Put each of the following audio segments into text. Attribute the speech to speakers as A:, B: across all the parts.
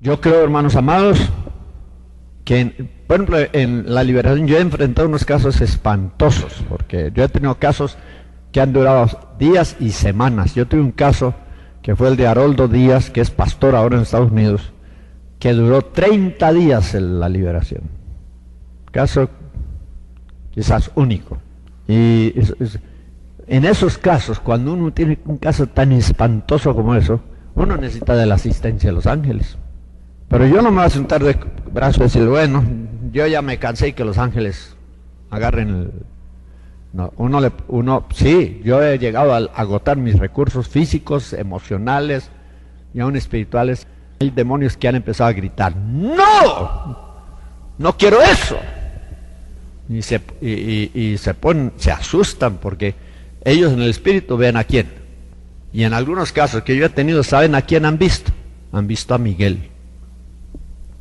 A: Yo creo, hermanos amados, que, por ejemplo, en la liberación yo he enfrentado unos casos espantosos, porque yo he tenido casos que han durado días y semanas. Yo tuve un caso que fue el de Haroldo Díaz, que es pastor ahora en Estados Unidos, que duró 30 días en la liberación. Caso quizás único. Y en esos casos, cuando uno tiene un caso tan espantoso como eso, uno necesita de la asistencia de los ángeles. Pero yo no me voy a sentar de brazos y decir, bueno, yo ya me cansé y que los ángeles agarren el... No, sí, yo he llegado a agotar mis recursos físicos, emocionales y aún espirituales. Hay demonios que han empezado a gritar, ¡no! ¡No quiero eso! Y se asustan porque ellos en el espíritu ven a quién. Y en algunos casos que yo he tenido, ¿saben a quién han visto? Han visto a Miguel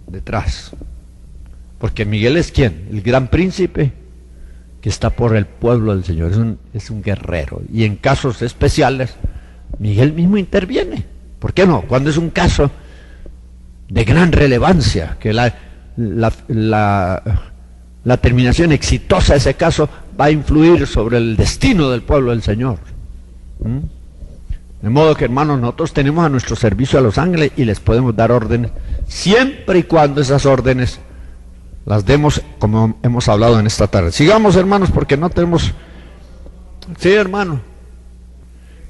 A: detrás. Porque Miguel es ¿quién? El gran príncipe que está por el pueblo del Señor. Es un guerrero. Y en casos especiales, Miguel mismo interviene. ¿Por qué no? Cuando es un caso de gran relevancia, que la terminación exitosa de ese caso va a influir sobre el destino del pueblo del Señor. De modo que, hermanos, nosotros tenemos a nuestro servicio a los ángeles y les podemos dar órdenes, siempre y cuando esas órdenes las demos como hemos hablado en esta tarde. Sigamos, hermanos, porque no tenemos... Sí, hermano.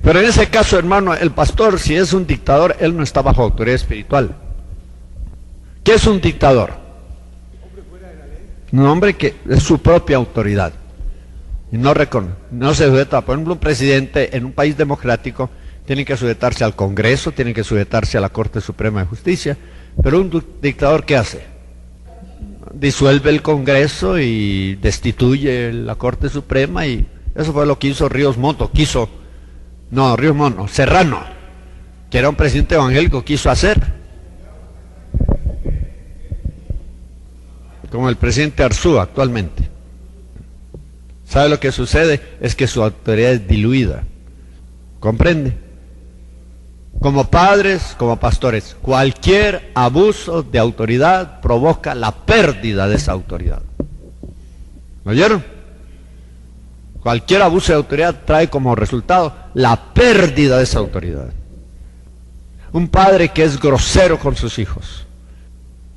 A: Pero en ese caso, hermano, el pastor, si es un dictador, él no está bajo autoridad espiritual. ¿Qué es un dictador? Un hombre que es su propia autoridad y no se sujeta. Por ejemplo, un presidente en un país democrático tiene que sujetarse al Congreso, tiene que sujetarse a la Corte Suprema de Justicia, pero un dictador, ¿qué hace? Disuelve el Congreso y destituye la Corte Suprema, y eso fue lo que hizo Serrano, que era un presidente evangélico, quiso hacer. Como el presidente Arzúa actualmente. ¿Sabe lo que sucede? Es que su autoridad es diluida. ¿Comprende? Como padres, como pastores, cualquier abuso de autoridad provoca la pérdida de esa autoridad. ¿Lo oyeron? Cualquier abuso de autoridad trae como resultado la pérdida de esa autoridad. Un padre que es grosero con sus hijos,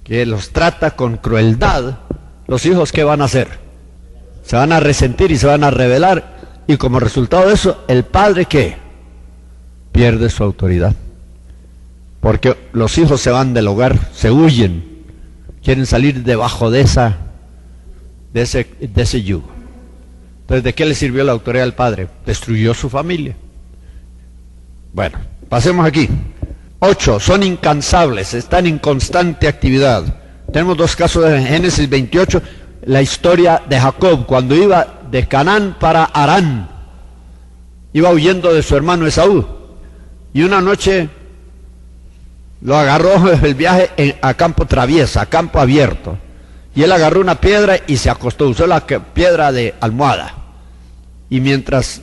A: que los trata con crueldad, los hijos, ¿qué van a hacer? Se van a resentir y se van a rebelar, y como resultado de eso, el padre, ¿qué? Pierde su autoridad. Porque los hijos se van del hogar, se huyen, quieren salir debajo de ese yugo. Entonces, ¿de qué le sirvió la autoridad del padre? Destruyó su familia. Bueno, pasemos aquí. 8, son incansables, están en constante actividad. Tenemos dos casos de Génesis 28, la historia de Jacob, cuando iba de Canaán para Harán, iba huyendo de su hermano Esaú, y una noche lo agarró el viaje a campo traviesa, a campo abierto, y él agarró una piedra y se acostó, usó la piedra de almohada, y mientras,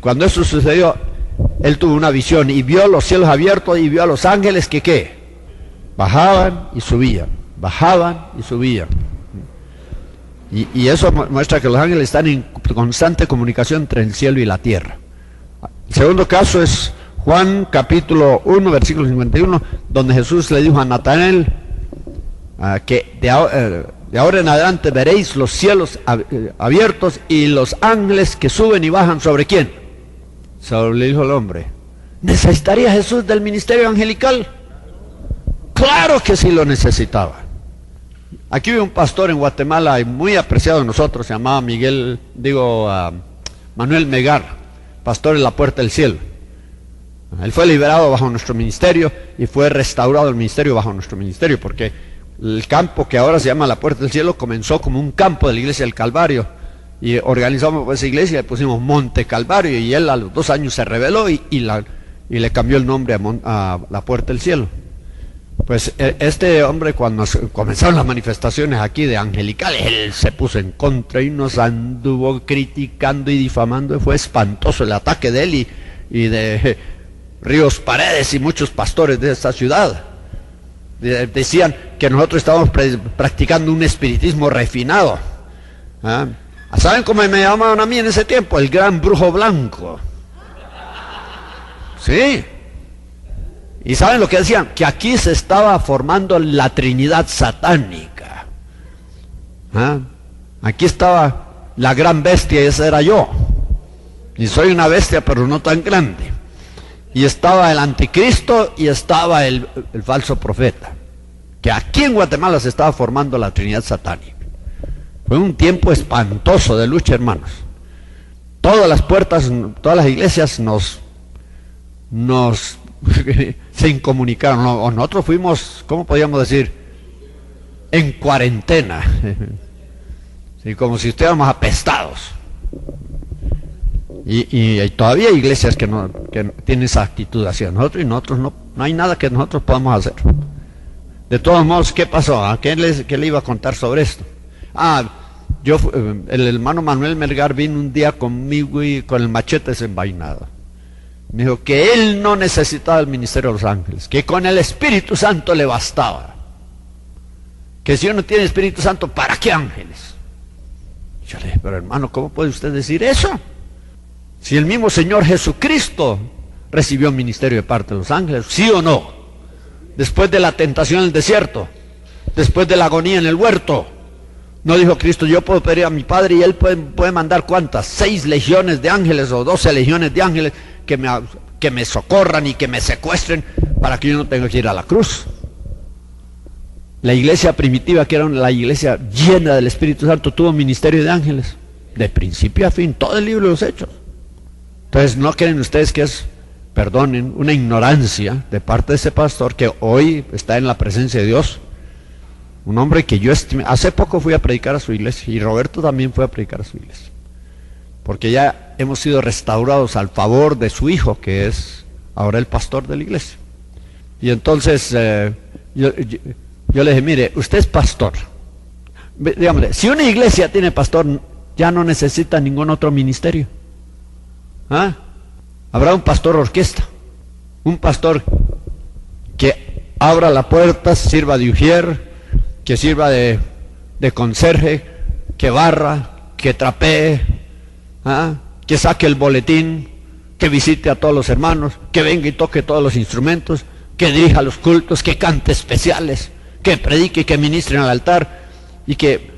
A: cuando eso sucedió, él tuvo una visión y vio los cielos abiertos y vio a los ángeles que ¿qué? Bajaban y subían, bajaban y subían. Y eso muestra que los ángeles están en constante comunicación entre el cielo y la tierra. El segundo caso es Juan capítulo 1, versículo 51, donde Jesús le dijo a Natanael que de ahora en adelante veréis los cielos abiertos y los ángeles que suben y bajan ¿sobre quién? Sobre el Hijo del Hombre. ¿Necesitaría Jesús del ministerio angelical? Claro que sí lo necesitaba. Aquí hubo un pastor en Guatemala muy apreciado de nosotros, se llamaba Manuel Megar, pastor en la Puerta del Cielo. Él fue liberado bajo nuestro ministerio y fue restaurado el ministerio bajo nuestro ministerio, porque el campo que ahora se llama la Puerta del Cielo comenzó como un campo de la iglesia del Calvario, y organizamos esa iglesia y le pusimos Monte Calvario, y él a los 2 años se rebeló y le cambió el nombre a la Puerta del Cielo. Pues este hombre, cuando comenzaron las manifestaciones aquí de angelicales, él se puso en contra y nos anduvo criticando y difamando. Fue espantoso el ataque de él y de Ríos Paredes y muchos pastores de esta ciudad. Decían que nosotros estábamos practicando un espiritismo refinado. ¿Ah? ¿Saben cómo me llamaban a mí en ese tiempo? El gran brujo blanco. Sí. ¿Y saben lo que decían? Que aquí se estaba formando la Trinidad satánica. ¿Ah? Aquí estaba la gran bestia y esa era yo. Y soy una bestia, pero no tan grande. Y estaba el anticristo y estaba el falso profeta. Que aquí en Guatemala se estaba formando la Trinidad satánica. Fue un tiempo espantoso de lucha, hermanos. Todas las puertas, todas las iglesias nos se incomunicaron. O nosotros fuimos, ¿cómo podríamos decir? En cuarentena. Sí, como si estuviéramos apestados. Y todavía hay iglesias que tienen esa actitud hacia nosotros, y nosotros no hay nada que nosotros podamos hacer. De todos modos, ¿qué pasó? ¿A qué le iba a contar sobre esto? El hermano Manuel Melgar vino un día conmigo y con el machete desenvainado. Me dijo que él no necesitaba el ministerio de los ángeles, que con el Espíritu Santo le bastaba. Que si uno tiene Espíritu Santo, ¿para qué ángeles? Yo le dije, pero hermano, ¿cómo puede usted decir eso? Si el mismo Señor Jesucristo recibió un ministerio de parte de los ángeles, ¿sí o no? Después de la tentación en el desierto, después de la agonía en el huerto, ¿no dijo Cristo, yo puedo pedir a mi Padre y Él puede mandar cuántas? 6 legiones de ángeles o 12 legiones de ángeles que me socorran y que me secuestren para que yo no tenga que ir a la cruz? La iglesia primitiva, que era la iglesia llena del Espíritu Santo, tuvo ministerio de ángeles, de principio a fin, todo el libro de los Hechos. Entonces, ¿no creen ustedes que es, perdonen, una ignorancia de parte de ese pastor que hoy está en la presencia de Dios? Un hombre que yo estimé. Hace poco fui a predicar a su iglesia, y Roberto también fue a predicar a su iglesia, porque ya hemos sido restaurados al favor de su hijo, que es ahora el pastor de la iglesia. Y entonces yo le dije, mire, usted es pastor. Dígame, si una iglesia tiene pastor, ya no necesita ningún otro ministerio. ¿Ah? Habrá un pastor orquesta, un pastor que abra la puerta, sirva de ujier, que sirva de conserje, que barra, que trapee, ¿ah? Que saque el boletín, que visite a todos los hermanos, que venga y toque todos los instrumentos, que dirija los cultos, que cante especiales, que predique, que ministre en el altar, y que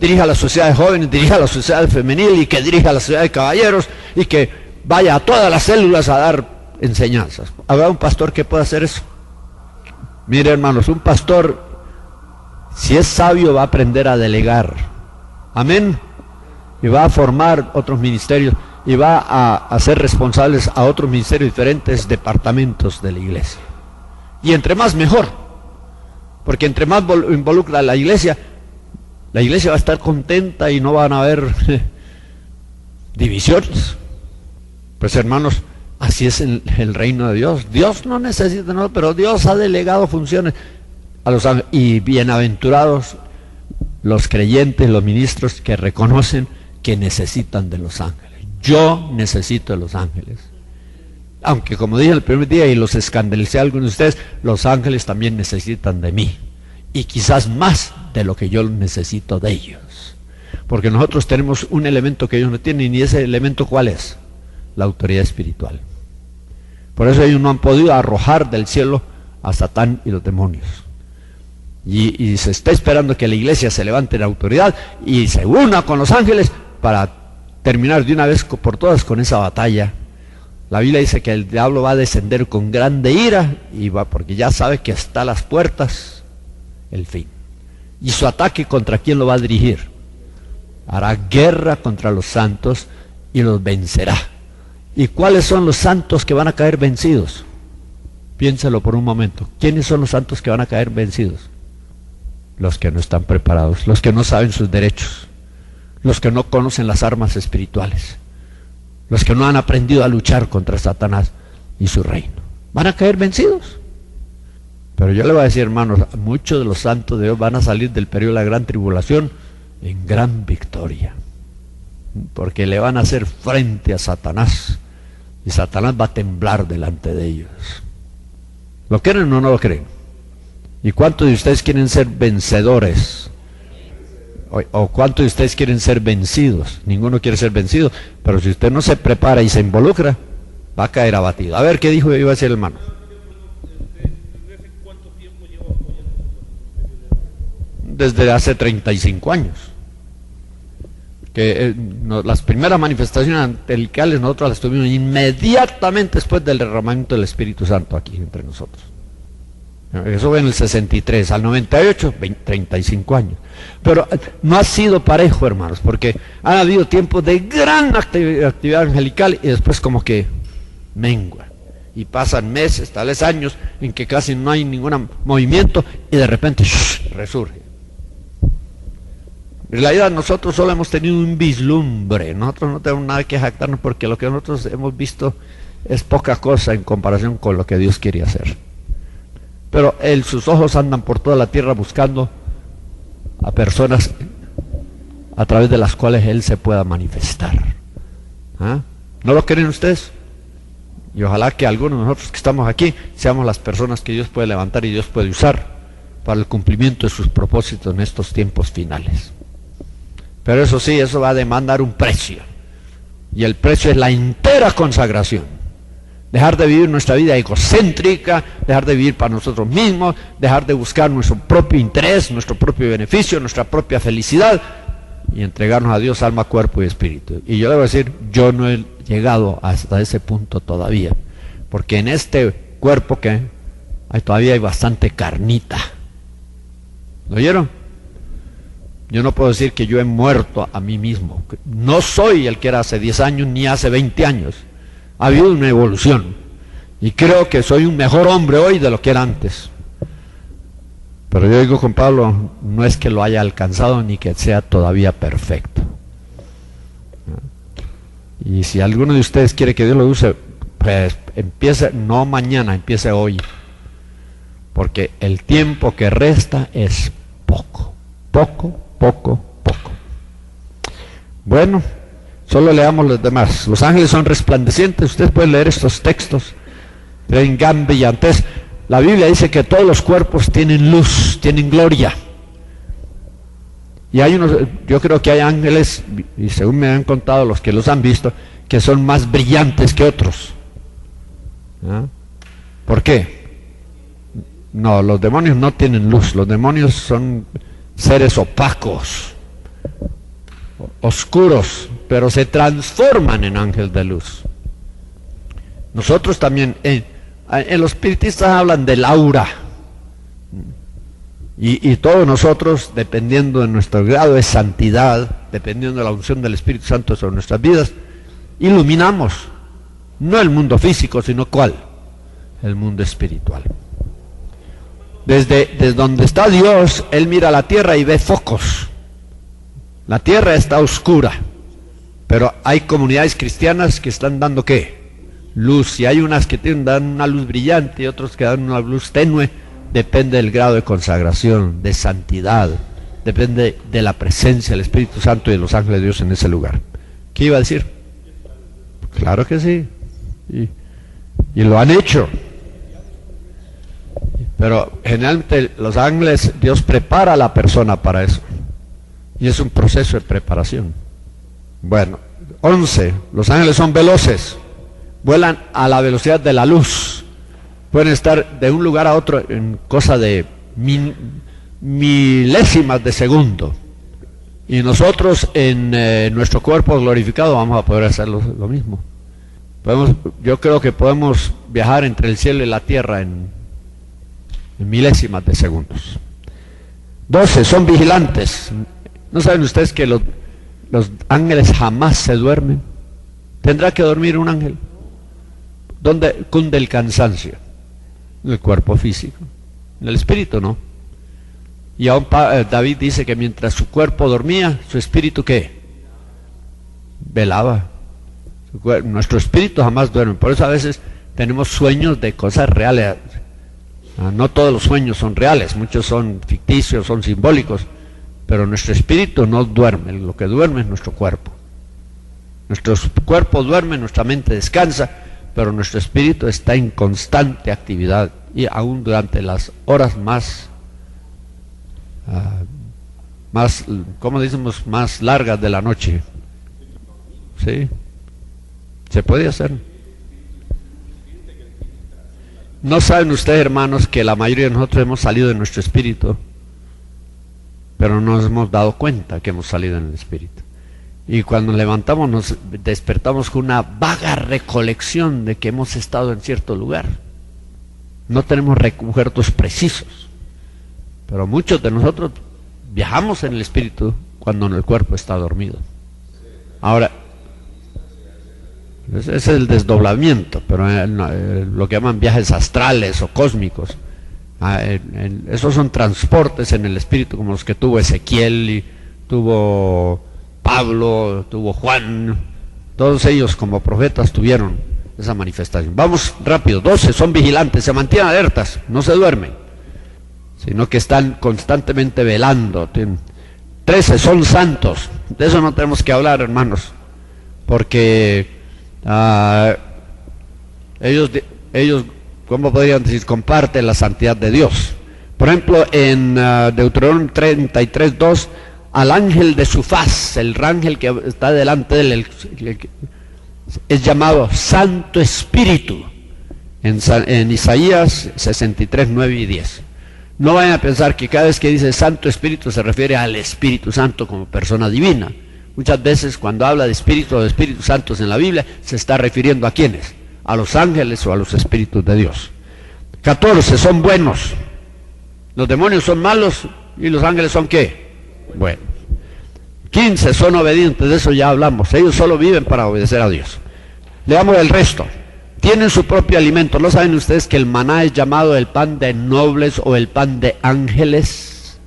A: dirija a la sociedad de jóvenes, dirija a la sociedad femenil, y que dirija a la sociedad de caballeros, y que vaya a todas las células a dar enseñanzas. ¿Habrá un pastor que pueda hacer eso? Mire, hermanos, un pastor, si es sabio, va a aprender a delegar. Amén. Y va a formar otros ministerios, y va a hacer responsables a otros ministerios, diferentes departamentos de la iglesia. Y entre más, mejor. Porque entre más involucra a la iglesia va a estar contenta y no van a haber divisiones. Pues hermanos, así es el reino de Dios. Dios no necesita nada, pero Dios ha delegado funciones a los ángeles. Y bienaventurados los creyentes, los ministros que reconocen que necesitan de los ángeles. Yo necesito de los ángeles. Aunque, como dije el primer día y los escandalicé a algunos de ustedes, los ángeles también necesitan de mí. Y quizás más de lo que yo necesito de ellos. Porque nosotros tenemos un elemento que ellos no tienen, y ese elemento, ¿cuál es? La autoridad espiritual. Por eso ellos no han podido arrojar del cielo a Satán y los demonios. Y se está esperando que la iglesia se levante en autoridad y se una con los ángeles para terminar de una vez por todas con esa batalla. La Biblia dice que el diablo va a descender con grande ira, porque ya sabe que está a las puertas el fin. Y su ataque, ¿contra quién lo va a dirigir? Hará guerra contra los santos y los vencerá. ¿Y cuáles son los santos que van a caer vencidos? Piénselo por un momento. ¿Quiénes son los santos que van a caer vencidos? Los que no están preparados, los que no saben sus derechos, los que no conocen las armas espirituales, los que no han aprendido a luchar contra Satanás y su reino. Van a caer vencidos. Pero yo le voy a decir, hermanos, muchos de los santos de Dios van a salir del periodo de la gran tribulación en gran victoria, porque le van a hacer frente a Satanás, y Satanás va a temblar delante de ellos. ¿Lo creen o no lo creen? ¿Y cuántos de ustedes quieren ser vencedores? ¿O cuántos de ustedes quieren ser vencidos? Ninguno quiere ser vencido, pero si usted no se prepara y se involucra, va a caer abatido. A ver, ¿qué dijo? Iba a decir el hermano. Desde hace 35 años. Que las primeras manifestaciones angelicales nosotros las tuvimos inmediatamente después del derramamiento del Espíritu Santo aquí entre nosotros. Eso fue en el 63, al 98, 35 años. Pero no ha sido parejo, hermanos, porque han habido tiempos de gran actividad angelical y después como que mengua. Y pasan meses, tal vez años, en que casi no hay ningún movimiento y de repente resurge. En realidad nosotros solo hemos tenido un vislumbre, nosotros no tenemos nada que jactarnos porque lo que nosotros hemos visto es poca cosa en comparación con lo que Dios quiere hacer. Pero sus ojos andan por toda la tierra buscando a personas a través de las cuales Él se pueda manifestar. ¿Ah? ¿No lo creen ustedes? Y ojalá que algunos de nosotros que estamos aquí seamos las personas que Dios puede levantar y Dios puede usar para el cumplimiento de sus propósitos en estos tiempos finales. Pero eso sí, eso va a demandar un precio. Y el precio es la entera consagración. Dejar de vivir nuestra vida egocéntrica, dejar de vivir para nosotros mismos, dejar de buscar nuestro propio interés, nuestro propio beneficio, nuestra propia felicidad y entregarnos a Dios alma, cuerpo y espíritu. Y yo debo decir, yo no he llegado hasta ese punto todavía, porque en este cuerpo que todavía hay bastante carnita. ¿Lo oyeron? Yo no puedo decir que yo he muerto a mí mismo. No soy el que era hace 10 años ni hace 20 años. Ha habido una evolución y creo que soy un mejor hombre hoy de lo que era antes. Pero yo digo con Pablo, no es que lo haya alcanzado ni que sea todavía perfecto. Y si alguno de ustedes quiere que Dios lo use, pues empiece, no mañana, empiece hoy. Porque el tiempo que resta es poco. Poco. Bueno, solo leamos los demás. Los ángeles son resplandecientes. Ustedes pueden leer estos textos. Ven gran brillantez. La Biblia dice que todos los cuerpos tienen luz, tienen gloria. Y hay unos, yo creo que hay ángeles, y según me han contado los que los han visto, que son más brillantes que otros. ¿Ah? ¿Por qué? No, los demonios no tienen luz. Los demonios son seres opacos, oscuros, pero se transforman en ángel de luz. Nosotros también, en los espiritistas hablan del aura, y todos nosotros, dependiendo de nuestro grado de santidad, dependiendo de la unción del Espíritu Santo sobre nuestras vidas, iluminamos, no el mundo físico, sino ¿cuál? El mundo espiritual. Desde donde está Dios, Él mira la tierra y ve focos. La tierra está oscura, pero hay comunidades cristianas que están dando ¿qué? Luz, y hay unas que dan una luz brillante y otros que dan una luz tenue. Depende del grado de consagración, de santidad, depende de la presencia del Espíritu Santo y de los ángeles de Dios en ese lugar. ¿Qué iba a decir? Claro que sí, y lo han hecho. Pero generalmente los ángeles, Dios prepara a la persona para eso. Y es un proceso de preparación. Bueno, 11. Los ángeles son veloces. Vuelan a la velocidad de la luz. Pueden estar de un lugar a otro en cosa de milésimas de segundo. Y nosotros en nuestro cuerpo glorificado vamos a poder hacer lo mismo. Yo creo que podemos viajar entre el cielo y la tierra en milésimas de segundos. 12. Son vigilantes. ¿No saben ustedes que los ángeles jamás se duermen? ¿Tendrá que dormir un ángel? ¿Dónde cunde el cansancio? En el cuerpo físico. En el espíritu no. Y aún David dice que mientras su cuerpo dormía, su espíritu ¿qué? Velaba. Nuestro espíritu jamás duerme. Por eso a veces tenemos sueños de cosas reales. No todos los sueños son reales, muchos son ficticios, son simbólicos, pero nuestro espíritu no duerme, lo que duerme es nuestro cuerpo. Nuestro cuerpo duerme, nuestra mente descansa, pero nuestro espíritu está en constante actividad y aún durante las horas más, ¿cómo decimos?, más largas de la noche. Sí, se puede hacer. ¿No saben ustedes, hermanos, que la mayoría de nosotros hemos salido de nuestro espíritu, pero no nos hemos dado cuenta que hemos salido en el espíritu? Y cuando nos levantamos nos despertamos con una vaga recolección de que hemos estado en cierto lugar. No tenemos recuerdos precisos, pero muchos de nosotros viajamos en el espíritu cuando el cuerpo está dormido. Ahora, ese es el desdoblamiento, pero lo que llaman viajes astrales o cósmicos, esos son transportes en el espíritu como los que tuvo Ezequiel y tuvo Pablo, tuvo Juan. Todos ellos como profetas tuvieron esa manifestación. Vamos rápido. 12, son vigilantes, se mantienen alertas, no se duermen, sino que están constantemente velando. 13, son santos. De eso no tenemos que hablar, hermanos, porque ellos, ¿cómo podrían decir?, comparten la santidad de Dios. Por ejemplo, en Deuteronomio 33:2, al ángel de su faz, el ángel que está delante de él, es llamado Santo Espíritu, en Isaías 63:9 y 10. No vayan a pensar que cada vez que dice Santo Espíritu se refiere al Espíritu Santo como persona divina. Muchas veces cuando habla de Espíritu o de Espíritus Santos en la Biblia, se está refiriendo a ¿quiénes? A los ángeles o a los Espíritus de Dios. 14, son buenos. Los demonios son malos y los ángeles son ¿qué? Buenos. 15, son obedientes, de eso ya hablamos. Ellos solo viven para obedecer a Dios. Leamos el resto. Tienen su propio alimento. ¿No saben ustedes que el maná es llamado el pan de nobles o el pan de ángeles?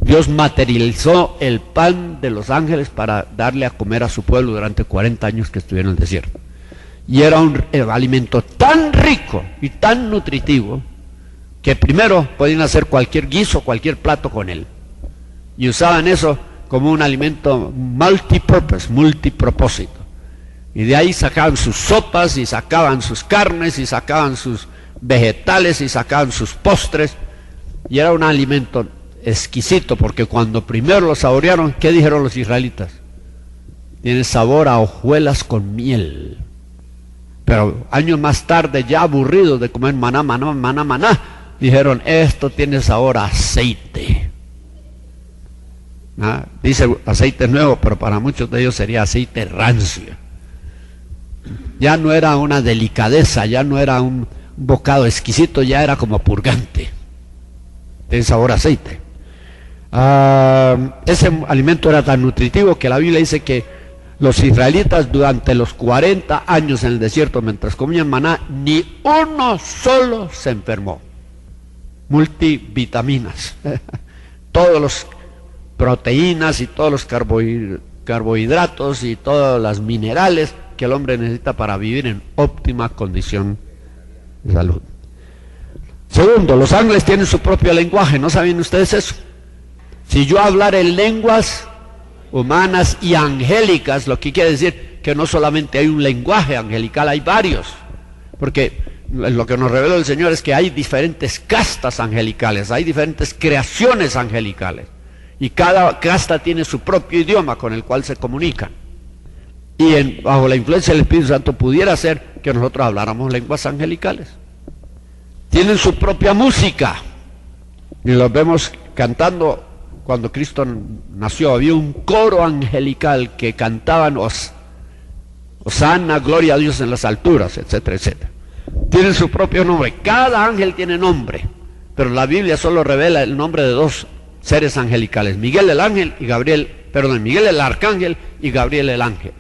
A: Dios materializó el pan de los ángeles para darle a comer a su pueblo durante 40 años que estuvieron en el desierto. Y era un alimento tan rico y tan nutritivo que primero podían hacer cualquier guiso, cualquier plato con él. Y usaban eso como un alimento multipurpose, multipropósito. Y de ahí sacaban sus sopas y sacaban sus carnes y sacaban sus vegetales y sacaban sus postres. Y era un alimento exquisito, porque cuando primero lo saborearon, ¿qué dijeron los israelitas? Tiene sabor a hojuelas con miel. Pero años más tarde, ya aburridos de comer maná, dijeron, esto tiene sabor a aceite. Dice aceite nuevo, pero para muchos de ellos sería aceite rancio. Ya no era una delicadeza, ya no era un bocado exquisito, ya era como purgante. Tiene sabor a aceite. Ese alimento era tan nutritivo que la Biblia dice que los israelitas durante los 40 años en el desierto, mientras comían maná, ni uno solo se enfermó. Multivitaminas, todos los proteínas y todos los carbohidratos y todas las minerales que el hombre necesita para vivir en óptima condición de salud. Segundo, los ángeles tienen su propio lenguaje. ¿No saben ustedes eso? Si yo hablara en lenguas humanas y angélicas, lo que quiere decir que no solamente hay un lenguaje angelical, hay varios. Porque lo que nos reveló el Señor es que hay diferentes castas angelicales, hay diferentes creaciones angelicales. Y cada casta tiene su propio idioma con el cual se comunican. Y bajo la influencia del Espíritu Santo pudiera ser que nosotros habláramos lenguas angelicales. Tienen su propia música. Y los vemos cantando. Cuando Cristo nació, había un coro angelical que cantaban Hosanna, gloria a Dios en las alturas, etcétera, etcétera. Tienen su propio nombre. Cada ángel tiene nombre, pero la Biblia solo revela el nombre de dos seres angelicales: Miguel el ángel y Miguel el arcángel y Gabriel el ángel.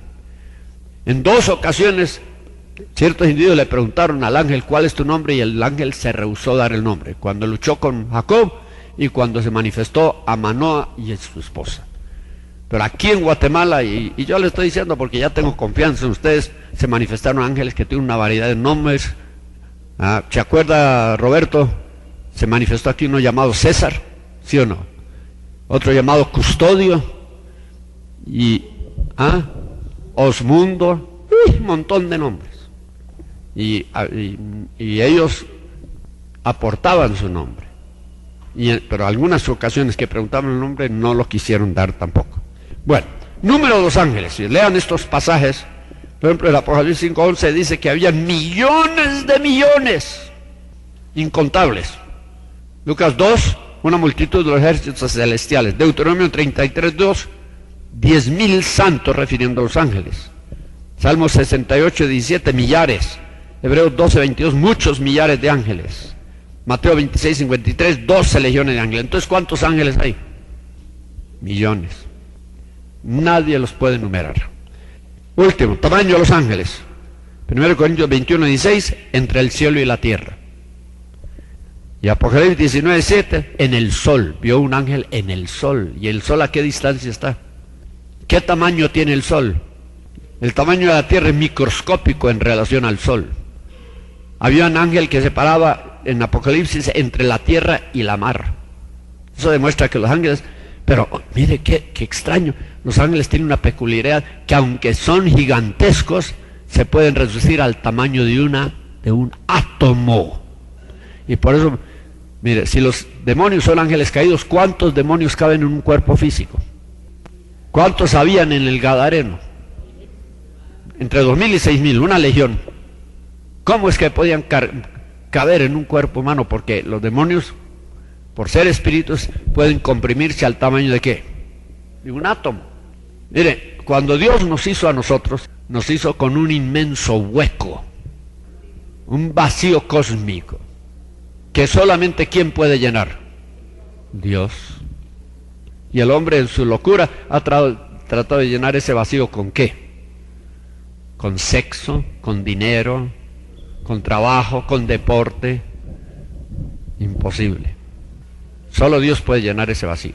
A: En dos ocasiones, ciertos individuos le preguntaron al ángel, ¿cuál es tu nombre? Y el ángel se rehusó a dar el nombre. Cuando luchó con Jacob y cuando se manifestó a Manoa y a su esposa. Pero aquí en Guatemala, y yo le estoy diciendo porque ya tengo confianza en ustedes, se manifestaron ángeles que tienen una variedad de nombres. ¿Se acuerda, Roberto? Se manifestó aquí uno llamado César, ¿sí o no? Otro llamado Custodio, y Osmundo, un montón de nombres. y ellos aportaban su nombre. Pero algunas ocasiones que preguntaban el nombre no lo quisieron dar tampoco. Bueno, número de los ángeles. Si lean estos pasajes, por ejemplo, el Apocalipsis 5:11 dice que había millones de millones, incontables. Lucas 2, una multitud de los ejércitos celestiales. Deuteronomio 33:2, 10,000 santos, refiriendo a los ángeles. Salmos 68:17, millares. Hebreos 12:22, muchos millares de ángeles. Mateo 26:53, 12 legiones de ángeles. Entonces, ¿cuántos ángeles hay? Millones. Nadie los puede enumerar. Último, tamaño de los ángeles. 1 Corintios 21:16, entre el cielo y la tierra. Y Apocalipsis 19:7, en el sol. Vio un ángel en el sol. ¿Y el sol a qué distancia está? ¿Qué tamaño tiene el sol? El tamaño de la tierra es microscópico en relación al sol. Había un ángel que se paraba en Apocalipsis entre la tierra y la mar. Eso demuestra que los ángeles, pero mire qué extraño, los ángeles tienen una peculiaridad, que aunque son gigantescos, se pueden reducir al tamaño de un átomo. Y por eso, mire, si los demonios son ángeles caídos, ¿cuántos demonios caben en un cuerpo físico? ¿Cuántos habían en el Gadareno? Entre 2,000 y 6,000, una legión. ¿Cómo es que podían caber en un cuerpo humano? Porque los demonios, por ser espíritus, pueden comprimirse al tamaño de ¿qué? De un átomo. Mire, cuando Dios nos hizo a nosotros, nos hizo con un inmenso hueco, un vacío cósmico, que solamente ¿quién puede llenar? Dios. Y el hombre en su locura ha tratado de llenar ese vacío ¿con qué? Con sexo, con dinero, con trabajo, con deporte. Imposible. Solo Dios puede llenar ese vacío.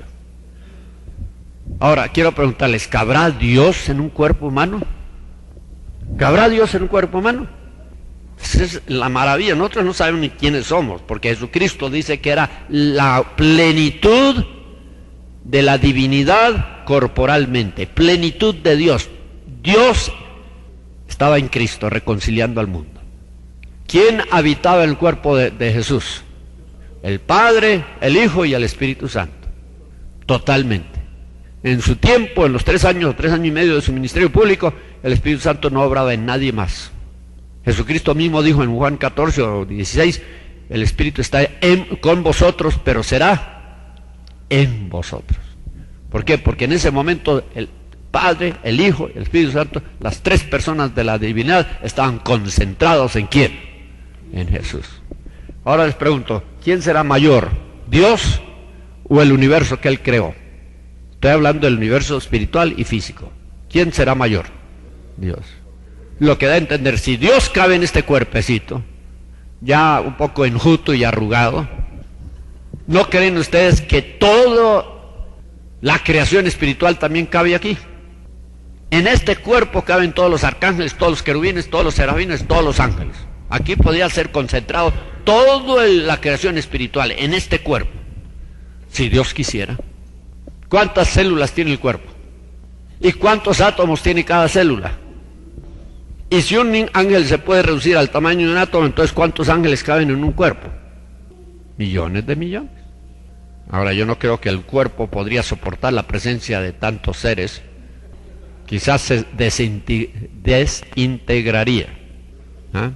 A: Ahora, quiero preguntarles, ¿cabrá Dios en un cuerpo humano? ¿Cabrá Dios en un cuerpo humano? Esa es la maravilla. Nosotros no sabemos ni quiénes somos, porque Jesucristo dice que era la plenitud de la divinidad corporalmente, plenitud de Dios. Dios estaba en Cristo reconciliando al mundo. ¿Quién habitaba en el cuerpo de Jesús? El Padre, el Hijo y el Espíritu Santo. Totalmente. En su tiempo, en los 3 años o 3 años y medio de su ministerio público, el Espíritu Santo no obraba en nadie más. Jesucristo mismo dijo en Juan 14 o 16, el Espíritu está con vosotros, pero será en vosotros. ¿Por qué? Porque en ese momento el Padre, el Hijo y el Espíritu Santo, las 3 personas de la divinidad, estaban concentrados ¿en quién? En Jesús. Ahora les pregunto, ¿quién será mayor? ¿Dios o el universo que Él creó? Estoy hablando del universo espiritual y físico. ¿Quién será mayor? Dios. Lo que da a entender, si Dios cabe en este cuerpecito, ya un poco enjuto y arrugado, ¿no creen ustedes que toda la creación espiritual también cabe aquí? En este cuerpo caben todos los arcángeles, todos los querubines, todos los serafines, todos los ángeles. Aquí podría ser concentrado toda la creación espiritual en este cuerpo, si Dios quisiera. ¿Cuántas células tiene el cuerpo? ¿Y cuántos átomos tiene cada célula? Y si un ángel se puede reducir al tamaño de un átomo, entonces ¿cuántos ángeles caben en un cuerpo? Millones de millones. Ahora, yo no creo que el cuerpo podría soportar la presencia de tantos seres. Quizás se desintegraría. ¿Ah?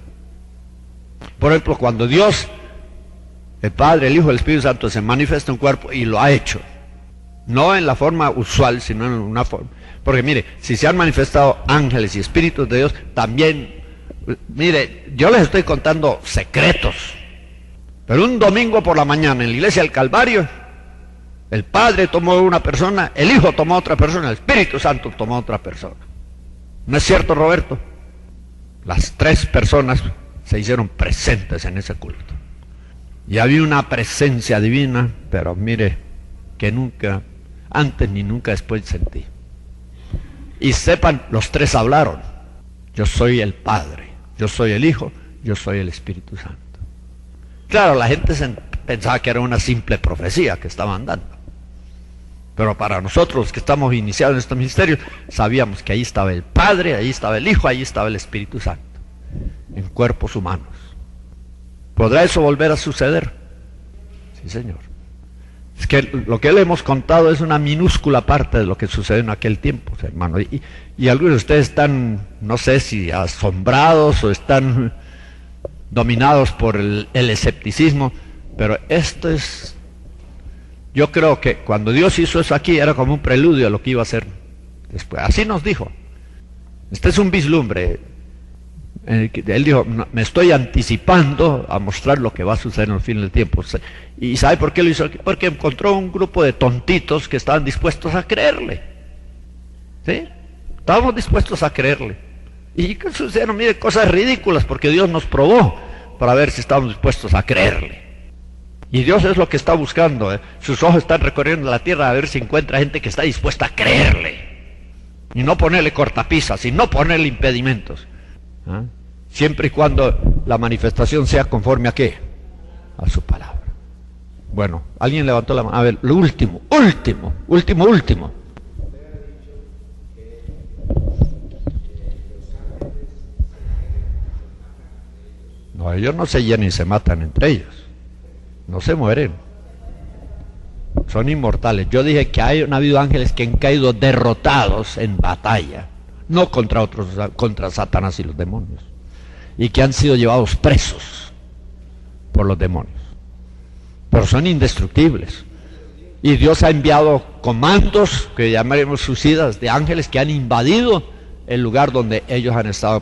A: Por ejemplo, cuando Dios, el Padre, el Hijo, el Espíritu Santo se manifiesta en un cuerpo, y lo ha hecho, no en la forma usual, sino en una forma. Porque mire, si se han manifestado ángeles y espíritus de Dios, también, mire, yo les estoy contando secretos. Pero un domingo por la mañana en la iglesia del Calvario, el Padre tomó una persona, el Hijo tomó otra persona, el Espíritu Santo tomó otra persona. ¿No es cierto, Roberto? Las 3 personas se hicieron presentes en ese culto. Y había una presencia divina, pero mire, que nunca antes ni nunca después sentí. Y sepan, los 3 hablaron. Yo soy el Padre, yo soy el Hijo, yo soy el Espíritu Santo. Claro, la gente pensaba que era una simple profecía que estaban dando. Pero para nosotros que estamos iniciados en este ministerio, sabíamos que ahí estaba el Padre, ahí estaba el Hijo, ahí estaba el Espíritu Santo. en cuerpos humanos. ¿Podrá eso volver a suceder? Sí, Señor. Es que lo que le hemos contado es una minúscula parte de lo que sucedió en aquel tiempo, hermano. Y algunos de ustedes están, no sé si asombrados o están dominados por el escepticismo, pero esto es... Yo creo que cuando Dios hizo eso aquí era como un preludio a lo que iba a hacer después. Así nos dijo. Este es un vislumbre. Él dijo, "No, me estoy anticipando a mostrar lo que va a suceder en el fin del tiempo". ¿Y sabe por qué lo hizo? Porque encontró un grupo de tontitos que estaban dispuestos a creerle. ¿Sí? Estábamos dispuestos a creerle. Y que sucedieron, mire, cosas ridículas, porque Dios nos probó para ver si estábamos dispuestos a creerle. Y Dios es lo que está buscando, ¿eh? Sus ojos están recorriendo la tierra a ver si encuentra gente que está dispuesta a creerle. Y no ponerle cortapisas, y no ponerle impedimentos. ¿Ah? Siempre y cuando la manifestación sea conforme a ¿qué? A su palabra. Bueno, alguien levantó la mano. A ver, lo último. No, ellos no se llenan y se matan entre ellos. No se mueren. Son inmortales. Yo dije que han habido ángeles que han caído derrotados en batalla. No contra otros, contra Satanás y los demonios. Y que han sido llevados presos por los demonios. Pero son indestructibles. Y Dios ha enviado comandos, que llamaremos suicidas, de ángeles que han invadido el lugar donde ellos han estado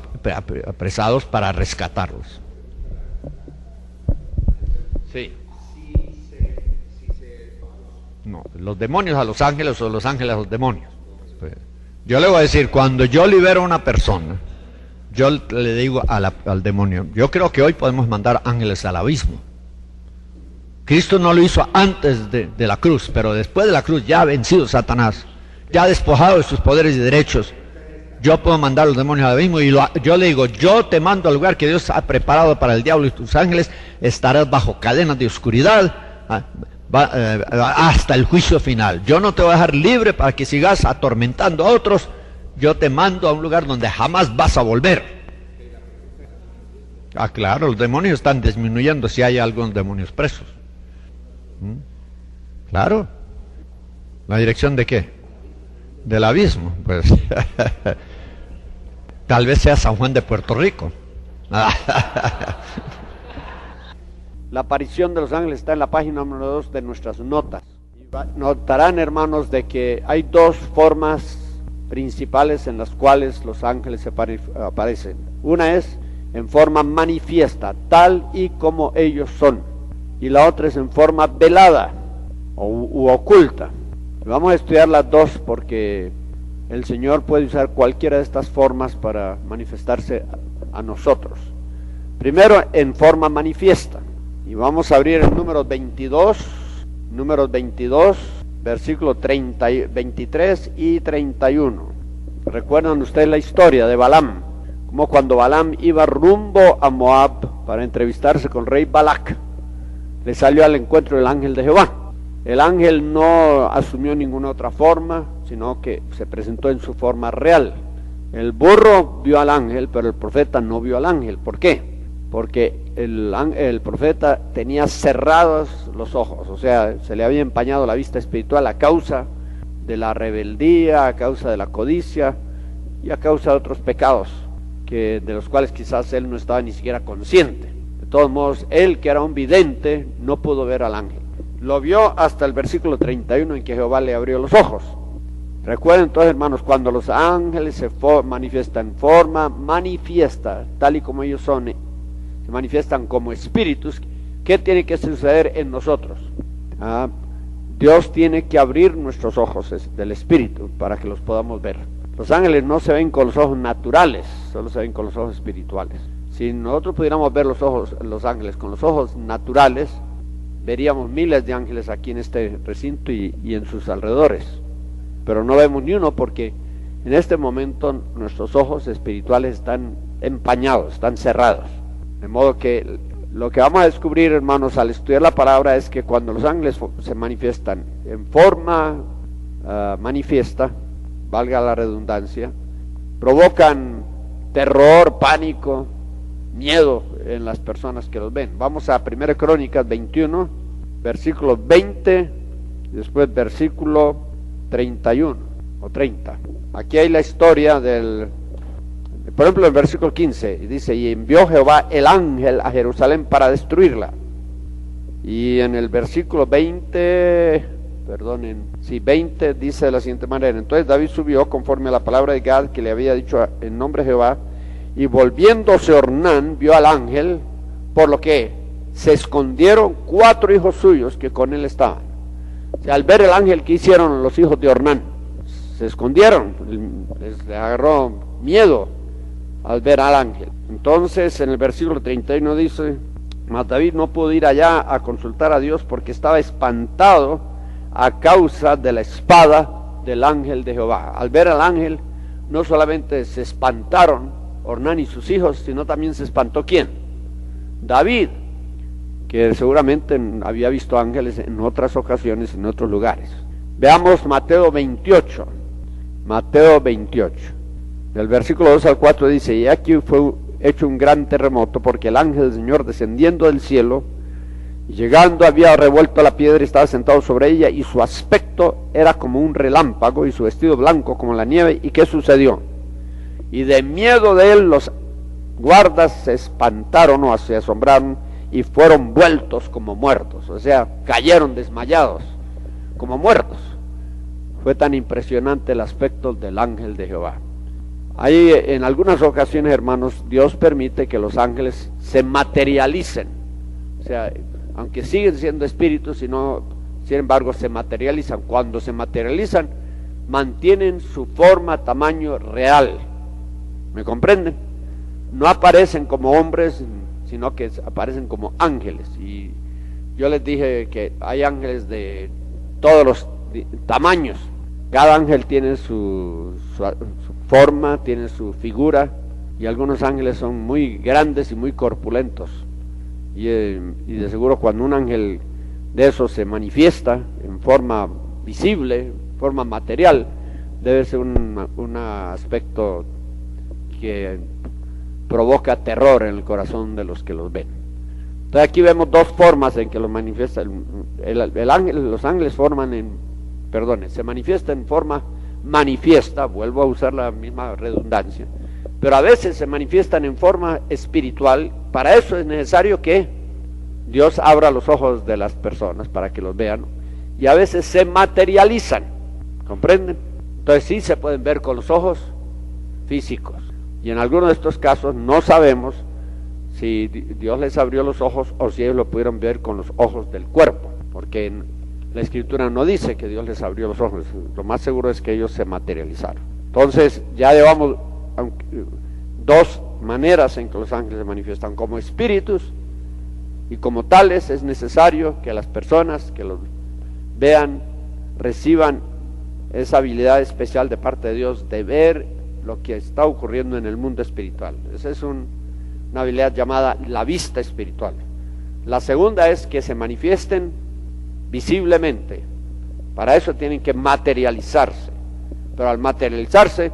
A: apresados para rescatarlos. Sí. No, los demonios a los ángeles o los ángeles a los demonios. Yo le voy a decir, cuando yo libero a una persona, yo le digo al demonio, yo creo que hoy podemos mandar ángeles al abismo. Cristo no lo hizo antes de la cruz, pero después de la cruz ya ha vencido Satanás, ya ha despojado de sus poderes y derechos. Yo puedo mandar a los demonios al abismo y yo le digo, yo te mando al lugar que Dios ha preparado para el diablo y tus ángeles, estarás bajo cadenas de oscuridad hasta el juicio final. Yo no te voy a dejar libre para que sigas atormentando a otros. Yo te mando a un lugar donde jamás vas a volver. Ah, claro, los demonios están disminuyendo si hay algunos demonios presos. Claro. ¿La dirección de qué? Del abismo, pues. Tal vez sea San Juan de Puerto Rico. La aparición de los ángeles está en la página número 2 de nuestras notas. Notarán, hermanos, de que hay dos formas principales en las cuales los ángeles aparecen. Una es en forma manifiesta, tal y como ellos son. Y la otra es en forma velada u oculta. Vamos a estudiar las dos porque el Señor puede usar cualquiera de estas formas para manifestarse a nosotros. Primero en forma manifiesta. Y vamos a abrir el números 22, versículos 23 y 31. ¿Recuerdan ustedes la historia de Balaam? Como cuando Balaam iba rumbo a Moab para entrevistarse con el rey Balac, le salió al encuentro el ángel de Jehová. El ángel no asumió ninguna otra forma, sino que se presentó en su forma real. El burro vio al ángel, pero el profeta no vio al ángel. ¿Por qué? Porque el profeta tenía cerrados los ojos, o sea, se le había empañado la vista espiritual a causa de la rebeldía, a causa de la codicia y a causa de otros pecados de los cuales quizás él no estaba ni siquiera consciente. De todos modos, él, que era un vidente, no pudo ver al ángel. Lo vio hasta el versículo 31 en que Jehová le abrió los ojos. Recuerden entonces, hermanos, cuando los ángeles se manifiestan en forma manifiesta, tal y como ellos son, se manifiestan como espíritus, ¿qué tiene que suceder en nosotros? Dios tiene que abrir nuestros ojos del espíritu para que los podamos ver. Los ángeles no se ven con los ojos naturales, solo se ven con los ojos espirituales. Si nosotros pudiéramos ver los ángeles con los ojos naturales, veríamos miles de ángeles aquí en este recinto y en sus alrededores. Pero no vemos ni uno porque en este momento nuestros ojos espirituales están empañados, están cerrados. De modo que lo que vamos a descubrir, hermanos, al estudiar la palabra es que cuando los ángeles se manifiestan en forma manifiesta, valga la redundancia, provocan terror, pánico, miedo en las personas que los ven. Vamos a 1 Crónicas 21, versículo 20, después versículo 31 o 30. Aquí hay la historia por ejemplo, en versículo 15, dice, y envió Jehová el ángel a Jerusalén para destruirla. Y en el versículo 20, 20 dice de la siguiente manera, entonces David subió conforme a la palabra de Gad que le había dicho en nombre de Jehová, y volviéndose Ornán vio al ángel, por lo que se escondieron 4 hijos suyos que con él estaban. O sea, al ver el ángel, ¿qué hicieron los hijos de Ornán? Se escondieron, les agarró miedo al ver al ángel. Entonces en el versículo 31 dice, mas David no pudo ir allá a consultar a Dios porque estaba espantado a causa de la espada del ángel de Jehová. Al ver al ángel, no solamente se espantaron Ornán y sus hijos, sino también se espantó ¿quién? David, que seguramente había visto ángeles en otras ocasiones, en otros lugares. Veamos Mateo 28, del versículo 2 al 4 dice, y aquí fue hecho un gran terremoto, porque el ángel del Señor descendiendo del cielo, y llegando había revuelto la piedra y estaba sentado sobre ella, y su aspecto era como un relámpago, y su vestido blanco como la nieve. ¿Y qué sucedió? Y de miedo de él los guardas se espantaron o se asombraron, y fueron vueltos como muertos, o sea, cayeron desmayados como muertos. Fue tan impresionante el aspecto del ángel de Jehová. Ahí en algunas ocasiones, hermanos, Dios permite que los ángeles se materialicen, o sea, aunque siguen siendo espíritus, sin embargo se materializan. Cuando se materializan, mantienen su forma, tamaño real. ¿Me comprenden? No aparecen como hombres, sino que aparecen como ángeles. Y yo les dije que hay ángeles de todos los tamaños. Cada ángel tiene su forma, tiene su figura, y algunos ángeles son muy grandes y muy corpulentos. Y de seguro cuando un ángel de esos se manifiesta en forma visible, en forma material, debe ser un aspecto que provoca terror en el corazón de los que los ven. Entonces aquí vemos 2 formas en que los manifiesta los ángeles se manifiesta en forma manifiesta, vuelvo a usar la misma redundancia, pero a veces se manifiestan en forma espiritual. Para eso es necesario que Dios abra los ojos de las personas para que los vean, y a veces se materializan, ¿comprenden? Entonces sí se pueden ver con los ojos físicos, y en algunos de estos casos no sabemos si Dios les abrió los ojos o si ellos lo pudieron ver con los ojos del cuerpo, porque la Escritura no dice que Dios les abrió los ojos. Lo más seguro es que ellos se materializaron. Entonces ya llevamos 2 maneras en que los ángeles se manifiestan: como espíritus, y como tales es necesario que las personas que los vean reciban esa habilidad especial de parte de Dios de ver lo que está ocurriendo en el mundo espiritual. Esa es una habilidad llamada la vista espiritual. La segunda es que se manifiesten visiblemente. Para eso tienen que materializarse, pero al materializarse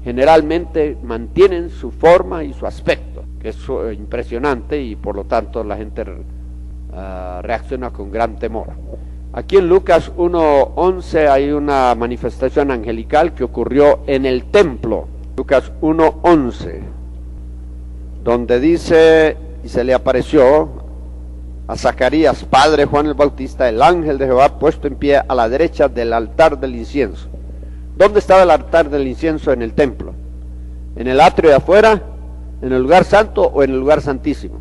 A: generalmente mantienen su forma y su aspecto, que es impresionante, y por lo tanto la gente reacciona con gran temor. Aquí en Lucas 1:11 hay una manifestación angelical que ocurrió en el templo. Lucas 1:11, donde dice: y se le apareció a Zacarías, padre de Juan el Bautista, el ángel de Jehová puesto en pie a la derecha del altar del incienso. ¿Dónde estaba el altar del incienso en el templo? ¿En el atrio de afuera, en el lugar santo o en el lugar santísimo?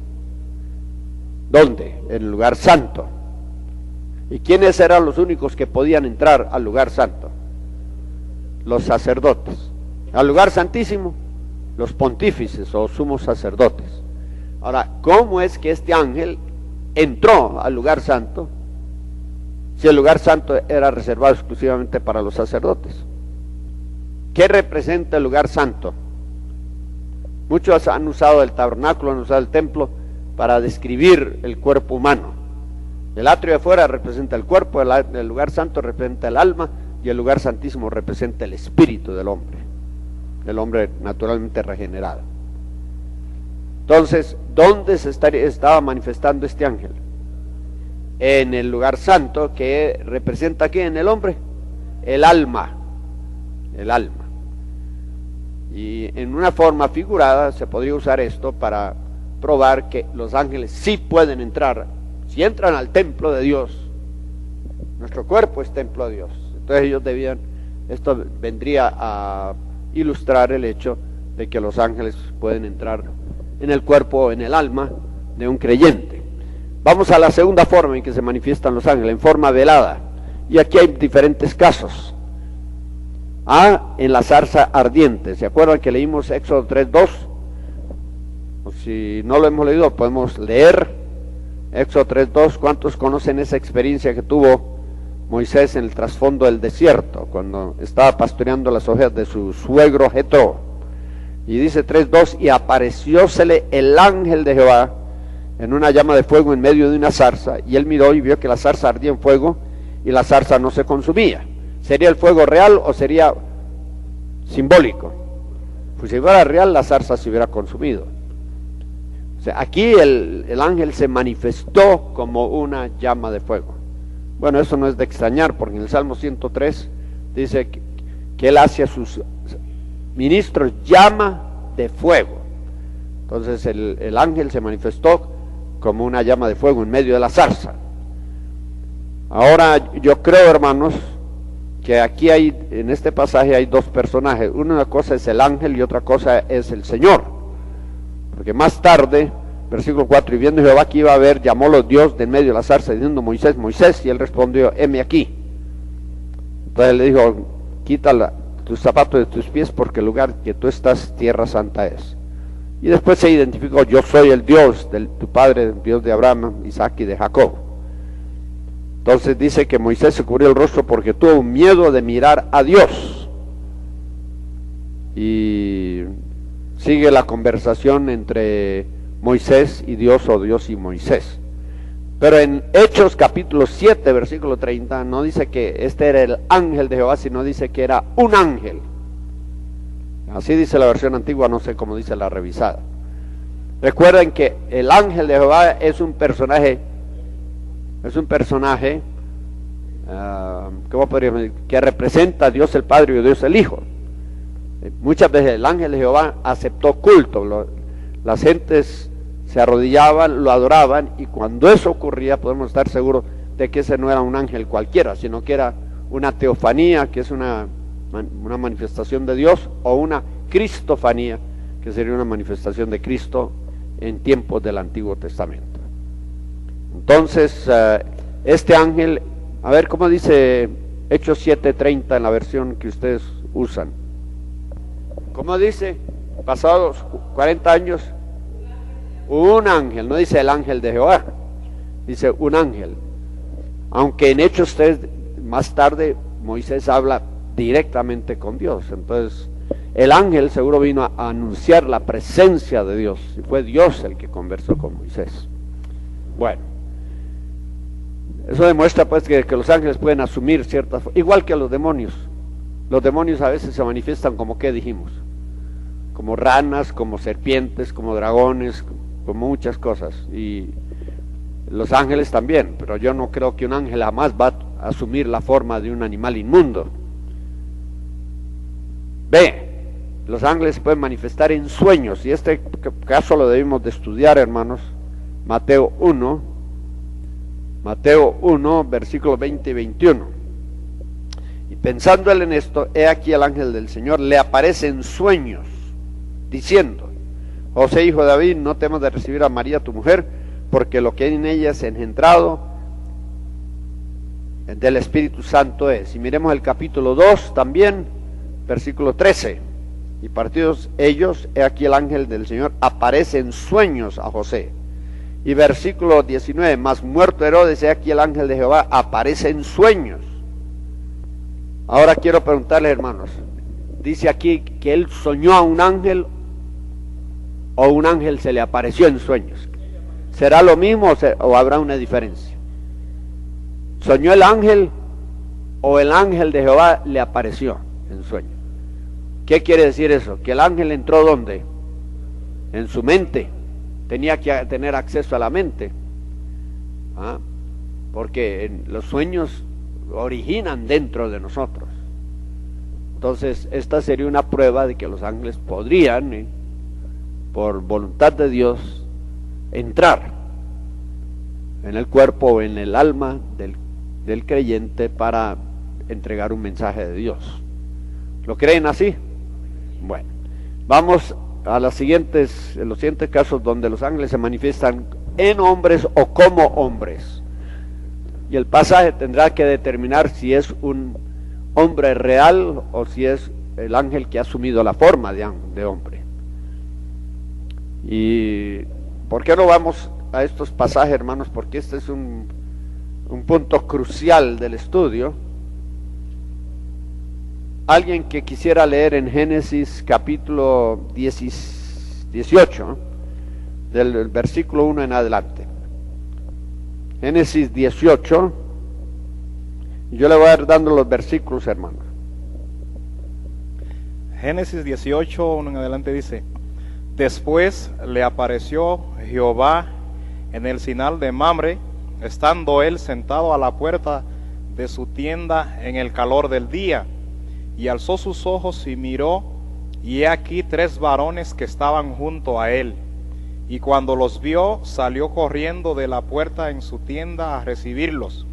A: ¿Dónde? En el lugar santo. ¿Y quiénes eran los únicos que podían entrar al lugar santo? Los sacerdotes. Al lugar santísimo, los pontífices o sumos sacerdotes. Ahora, ¿cómo es que este ángel entró al lugar santo si el lugar santo era reservado exclusivamente para los sacerdotes? ¿Qué representa el lugar santo? Muchos han usado el tabernáculo, han usado el templo para describir el cuerpo humano. El atrio de afuera representa el cuerpo, el lugar santo representa el alma, y el lugar santísimo representa el espíritu del hombre naturalmente regenerado. Entonces, ¿dónde estaba manifestando este ángel? En el lugar santo, que representa aquí en el hombre el alma, el alma. Y en una forma figurada se podría usar esto para probar que los ángeles sí pueden entrar. Si entran al templo de Dios, nuestro cuerpo es templo de Dios. Entonces ellos esto vendría a ilustrar el hecho de que los ángeles pueden entrar en el cuerpo o en el alma de un creyente. Vamos a la segunda forma en que se manifiestan los ángeles, en forma velada. Y aquí hay diferentes casos. En la zarza ardiente. ¿Se acuerdan que leímos Éxodo 3:2? O si no lo hemos leído, podemos leer Éxodo 3:2. ¿Cuántos conocen esa experiencia que tuvo Moisés en el trasfondo del desierto, cuando estaba pastoreando las ovejas de su suegro Jetro? Y dice 3:2, y apareciósele el ángel de Jehová en una llama de fuego en medio de una zarza, y él miró y vio que la zarza ardía en fuego, y la zarza no se consumía. ¿Sería el fuego real o sería simbólico? Pues si fuera real, la zarza se hubiera consumido. O sea, aquí el ángel se manifestó como una llama de fuego. Bueno, eso no es de extrañar, porque en el Salmo 103 dice que él hace a sus ministros llama de fuego. Entonces el ángel se manifestó como una llama de fuego en medio de la zarza. Ahora yo creo, hermanos, que aquí en este pasaje hay dos personajes. Una cosa es el ángel y otra cosa es el Señor. Porque más tarde, versículo 4, y viendo Jehová que iba a ver, llamólo Dios de en medio de la zarza, diciendo, Moisés, Moisés, y él respondió, heme aquí. Entonces le dijo, quita tus zapatos de tus pies, porque el lugar que tú estás, tierra santa es. Y después se identificó, yo soy el Dios de tu padre, el Dios de Abraham, Isaac y de Jacob. Entonces dice que Moisés se cubrió el rostro porque tuvo miedo de mirar a Dios. Y sigue la conversación entre Moisés y Dios, o Dios y Moisés. Pero en Hechos capítulo 7, versículo 30, no dice que este era el ángel de Jehová, sino dice que era un ángel. Así dice la versión antigua, no sé cómo dice la revisada. Recuerden que el ángel de Jehová es un personaje, ¿cómo podríamos decir? Que representa a Dios el Padre y a Dios el Hijo. Muchas veces el ángel de Jehová aceptó culto, las gentes se arrodillaban, lo adoraban, y cuando eso ocurría podemos estar seguros de que ese no era un ángel cualquiera, sino que era una teofanía, que es una manifestación de Dios, o una cristofanía, que sería una manifestación de Cristo en tiempos del Antiguo Testamento. Entonces, este ángel, a ver cómo dice Hechos 7:30 en la versión que ustedes usan. ¿Cómo dice? Pasados 40 años, un ángel, no dice el ángel de Jehová, dice un ángel. Aunque en Hechos 3, más tarde, Moisés habla directamente con Dios. Entonces, el ángel seguro vino a anunciar la presencia de Dios, y fue Dios el que conversó con Moisés. Bueno, eso demuestra pues que los ángeles pueden asumir ciertas, igual que los demonios. Los demonios a veces se manifiestan como, ¿qué dijimos? Como ranas, como serpientes, como dragones, como muchas cosas. Y los ángeles también, pero yo no creo que un ángel jamás va a asumir la forma de un animal inmundo. Los ángeles se pueden manifestar en sueños, y este caso lo debemos de estudiar, hermanos. Mateo 1, versículos 20 y 21. Y pensando él en esto, he aquí el ángel del Señor le aparece en sueños, diciendo, José, hijo de David, no temas de recibir a María tu mujer, porque lo que en ella es engendrado del Espíritu Santo es. Y miremos el capítulo 2 también, versículo 13. Y partidos ellos, he aquí el ángel del Señor aparece en sueños a José. Y versículo 19, mas muerto Herodes, he aquí el ángel de Jehová aparece en sueños. Ahora quiero preguntarles, hermanos, dice aquí que él soñó a un ángel, o un ángel se le apareció en sueños. ¿Será lo mismo o habrá una diferencia? ¿Soñó el ángel o el ángel de Jehová le apareció en sueños? ¿Qué quiere decir eso? Que el ángel entró ¿dónde? En su mente. tenía que tener acceso a la mente, porque los sueños originan dentro de nosotros. Entonces esta sería una prueba de que los ángeles podrían, por voluntad de Dios, entrar en el cuerpo o en el alma del creyente para entregar un mensaje de Dios. ¿Lo creen así? Bueno, vamos a los siguientes casos donde los ángeles se manifiestan en hombres o como hombres. Y el pasaje tendrá que determinar si es un hombre real o si es el ángel que ha asumido la forma de hombre. ¿Y por qué no vamos a estos pasajes, hermanos? Porque este es un punto crucial del estudio. Alguien que quisiera leer en Génesis capítulo 18, del versículo 1 en adelante. Génesis 18, yo le voy a ir dando los versículos, hermanos.
B: Génesis 18, 1 en adelante dice: Después le apareció Jehová en el Sinal de Mamre, estando él sentado a la puerta de su tienda en el calor del día, y alzó sus ojos y miró, y he aquí 3 varones que estaban junto a él. Y cuando los vio, salió corriendo de la puerta en su tienda a recibirlos,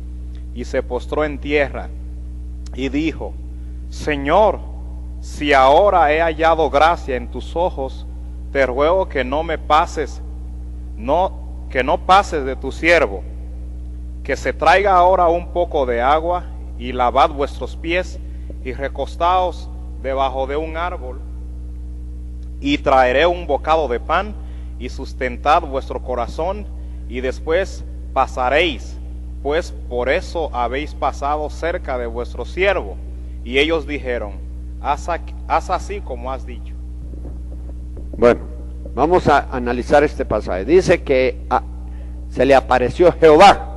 B: y se postró en tierra, y dijo: Señor, si ahora he hallado gracia en tus ojos, te ruego que no pases de tu siervo, que se traiga ahora un poco de agua, y lavad vuestros pies, y recostaos debajo de un árbol, y traeré un bocado de pan, y sustentad vuestro corazón, y después pasaréis, pues por eso habéis pasado cerca de vuestro siervo. Y ellos dijeron: haz así como has dicho.
A: Bueno, vamos a analizar este pasaje. Dice que se le apareció Jehová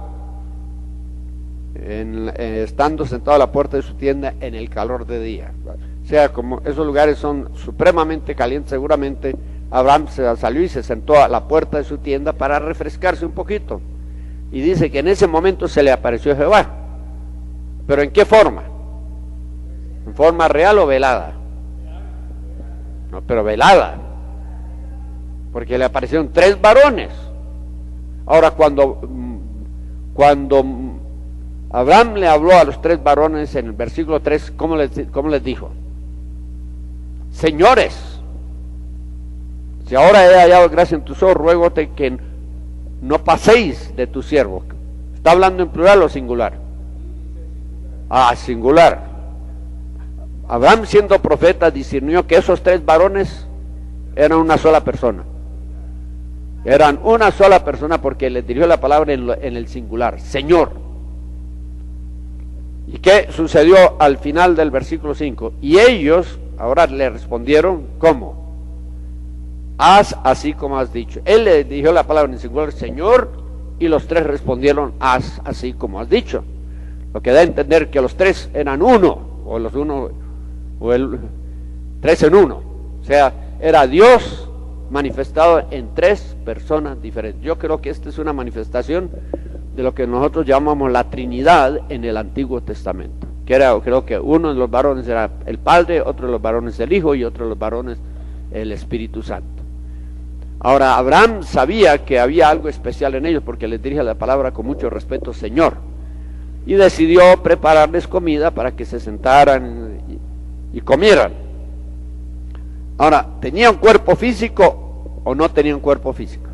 A: estando sentado a la puerta de su tienda en el calor de día. O sea, como esos lugares son supremamente calientes, seguramente Abraham salió y se sentó a la puerta de su tienda para refrescarse un poquito. Y dice que en ese momento se le apareció Jehová. ¿Pero en qué forma? ¿En forma real o velada? No, pero velada. Porque le aparecieron 3 varones. Ahora, cuando Abraham le habló a los 3 varones en el versículo 3, ¿cómo les dijo? Señores, si ahora he hallado gracia en tus ojos, ruégote que no paséis de tu siervo. ¿Está hablando en plural o singular? Singular. Abraham, siendo profeta, discernió que esos 3 varones eran una sola persona. Eran una sola persona porque les dirigió la palabra en el singular, Señor. ¿Y qué sucedió al final del versículo 5? Y ellos ahora le respondieron, ¿cómo? Haz así como has dicho. Él le dijo la palabra en singular, Señor, y los 3 respondieron, haz así como has dicho. Lo que da a entender que los 3 eran uno, o los uno, o el 3 en uno. O sea, era Dios manifestado en 3 personas diferentes. Yo creo que esta es una manifestación de lo que nosotros llamamos la Trinidad en el Antiguo Testamento. Creo que uno de los varones era el Padre, otro de los varones el Hijo y otro de los varones el Espíritu Santo. Ahora, Abraham sabía que había algo especial en ellos porque les dirige la palabra con mucho respeto, Señor, y decidió prepararles comida para que se sentaran y comieran. Ahora, ¿tenía un cuerpo físico o no tenía un cuerpo físico?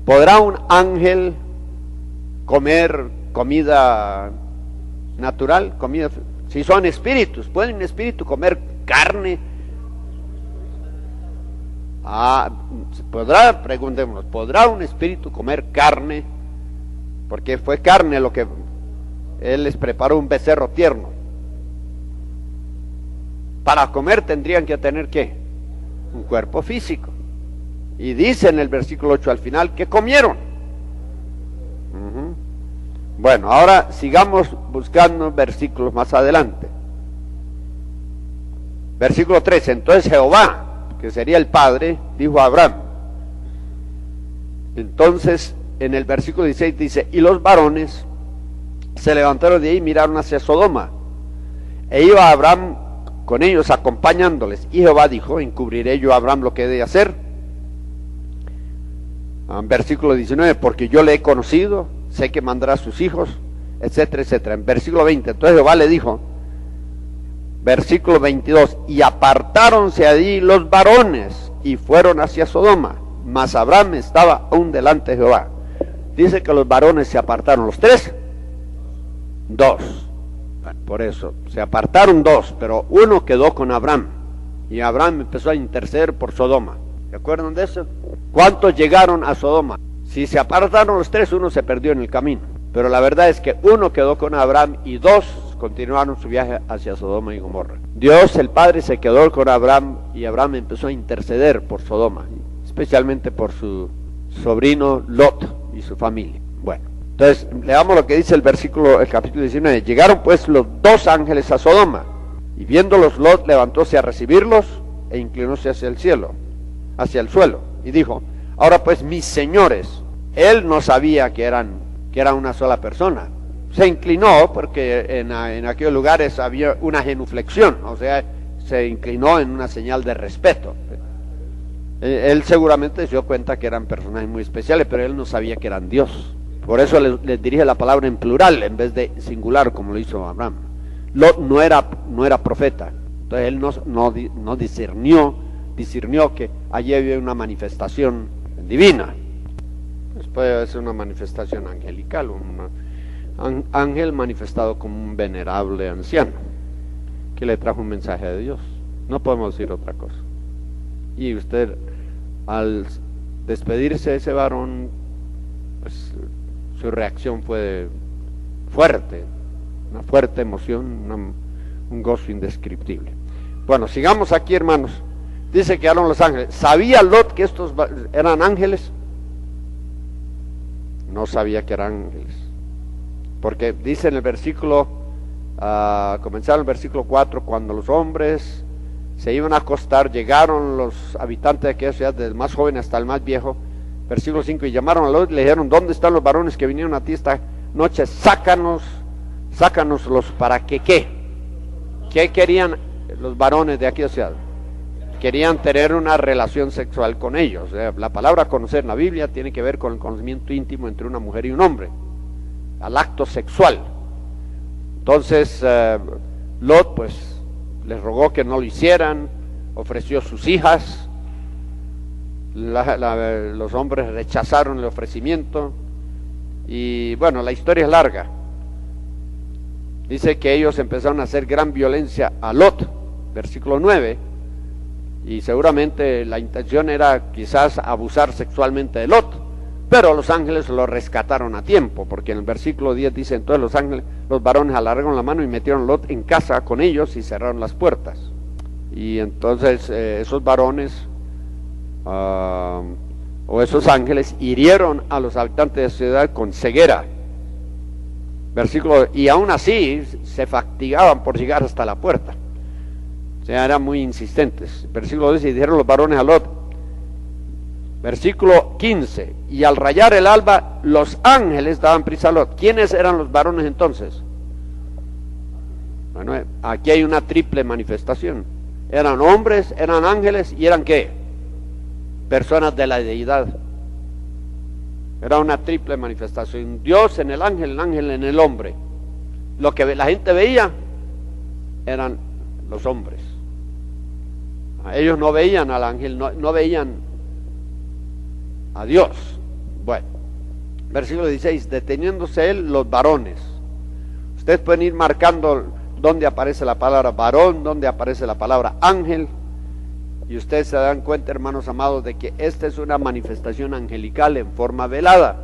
A: ¿Podrá un ángel comer comida natural? Si son espíritus, ¿puede un espíritu comer carne? Preguntémonos, ¿podrá un espíritu comer carne? Porque fue carne lo que él les preparó, un becerro tierno. Para comer tendrían que tener ¿qué? Un cuerpo físico. Y dice en el versículo 8 al final que comieron. Bueno, ahora sigamos buscando versículos más adelante. Versículo 13, entonces Jehová, que sería el Padre, dijo a Abraham, Entonces, en el versículo 16 dice, y los varones se levantaron de ahí y miraron hacia Sodoma. E iba Abraham con ellos acompañándoles. Y Jehová dijo, encubriré yo a Abraham lo que he de hacer. Versículo 19, porque yo le he conocido, sé que mandará a sus hijos, etcétera, etcétera. En versículo 20, entonces Jehová le dijo, versículo 22, y apartáronse allí los varones y fueron hacia Sodoma, mas Abraham estaba aún delante de Jehová. Dice que los varones se apartaron, ¿los tres? Dos. Bueno, por eso, se apartaron dos, pero uno quedó con Abraham, y Abraham empezó a interceder por Sodoma. ¿Se acuerdan de eso? ¿Cuántos llegaron a Sodoma? Si se apartaron los tres, uno se perdió en el camino. Pero la verdad es que uno quedó con Abraham y dos continuaron su viaje hacia Sodoma y Gomorra. Dios, el Padre, se quedó con Abraham y Abraham empezó a interceder por Sodoma, especialmente por su sobrino Lot y su familia. Bueno, entonces leamos lo que dice el capítulo 19. Llegaron pues los dos ángeles a Sodoma, y viéndolos Lot levantóse a recibirlos e inclinóse hacia el cielo, hacia el suelo, y dijo, ahora pues mis señores, él no sabía que era una sola persona. Se inclinó porque en aquellos lugares había una genuflexión, o sea, se inclinó en una señal de respeto. Él seguramente se dio cuenta que eran personajes muy especiales, pero él no sabía que eran Dios. Por eso les dirige la palabra en plural en vez de singular, como lo hizo Abraham. Lot no era profeta, entonces él no discernió que allí había una manifestación divina. Pues puede ser una manifestación angelical, un ángel manifestado como un venerable anciano que le trajo un mensaje de Dios. No podemos decir otra cosa. Y usted, al despedirse de ese varón, pues su reacción fue fuerte, una fuerte emoción, un gozo indescriptible. Bueno, sigamos aquí, hermanos. Dice que eran los ángeles. ¿Sabía Lot que estos eran ángeles? No sabía que eran ángeles, porque dice en el versículo, comenzaron el versículo 4, cuando los hombres se iban a acostar, llegaron los habitantes de aquella ciudad, desde el más joven hasta el más viejo. Versículo 5, y llamaron a Lot y le dijeron, ¿dónde están los varones que vinieron a ti esta noche? Sácanoslos para que ¿qué? ¿Qué querían los varones de aquella ciudad? Querían tener una relación sexual con ellos. La palabra conocer en la Biblia tiene que ver con el conocimiento íntimo entre una mujer y un hombre, al acto sexual. Entonces Lot pues les rogó que no lo hicieran, ofreció sus hijas, los hombres rechazaron el ofrecimiento, y bueno, la historia es larga. Dice que ellos empezaron a hacer gran violencia a Lot, versículo 9, y seguramente la intención era quizás abusar sexualmente de Lot, pero los ángeles lo rescataron a tiempo, porque en el versículo 10 dice, entonces los varones alargaron la mano y metieron a Lot en casa con ellos y cerraron las puertas. Y entonces esos varones o esos ángeles hirieron a los habitantes de la ciudad con ceguera. Versículo, y aún así se fatigaban por llegar hasta la puerta. O sea, eran muy insistentes. Versículo 10, y dijeron los varones a Lot. Versículo 15, y al rayar el alba, los ángeles daban prisa a Lot. ¿Quiénes eran los varones entonces? Bueno, aquí hay una triple manifestación. Eran hombres, eran ángeles y eran ¿qué? Personas de la deidad. Era una triple manifestación. Dios en el ángel en el hombre. Lo que la gente veía eran los hombres. Ellos no veían al ángel, no veían a Dios. Bueno, versículo 16, deteniéndose él, los varones. Ustedes pueden ir marcando dónde aparece la palabra varón, dónde aparece la palabra ángel, y ustedes se dan cuenta, hermanos amados, de que esta es una manifestación angelical en forma velada.